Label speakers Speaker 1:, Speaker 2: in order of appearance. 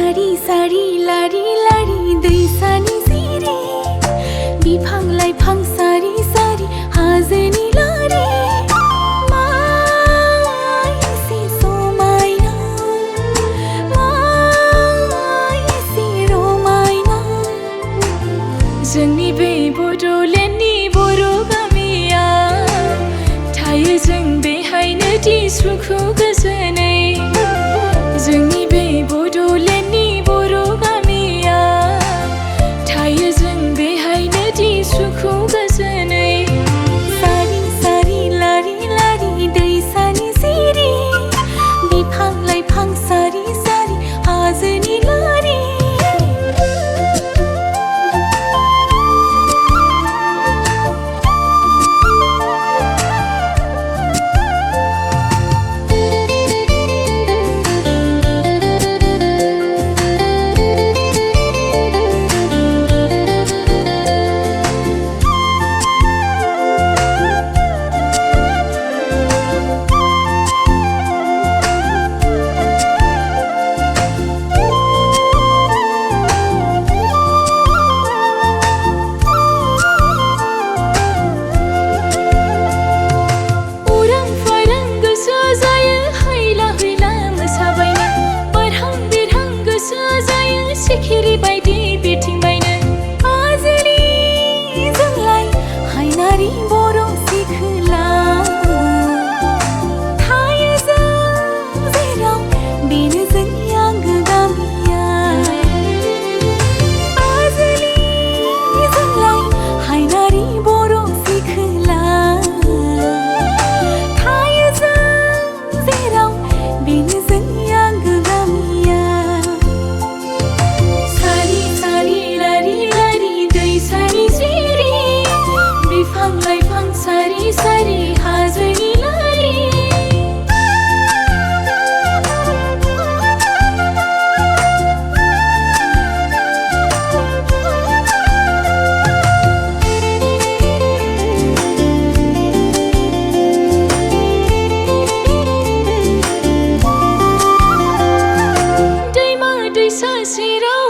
Speaker 1: सारी सारी लारी लारी दैसानि सिरि बिफां लाइफां सारी सारी हाजोनि लारि माइसे समायना माइसे रमायना जोंनि बे बड'लेण्डनि बर' गामिया थायो जों बेहायनो दि सुखु गोजोनै जोंनि बे बड'लेण्डनि बर' गामिया थायो जों बेहायनो दि सुखु गोजोनै सारि सारि लारि लारि दैसानि सिरि बिफां लाइफां सारि सारि हाजोनि लारि सिखिरि बायदि बिरथिं बायनो आजोलि जोंलाय हायनारि बर' सिखोला थायो जों जेराव बेनो जोंनि आंगो गामिया आजोलि जोंलाय हायनारि बर' सिखोला थायो जों जेराव बेनो जोंनि आंगो गामिया बिफां लाइफां सारि सारि हाजोनि लारि दैमा दैसा सेराव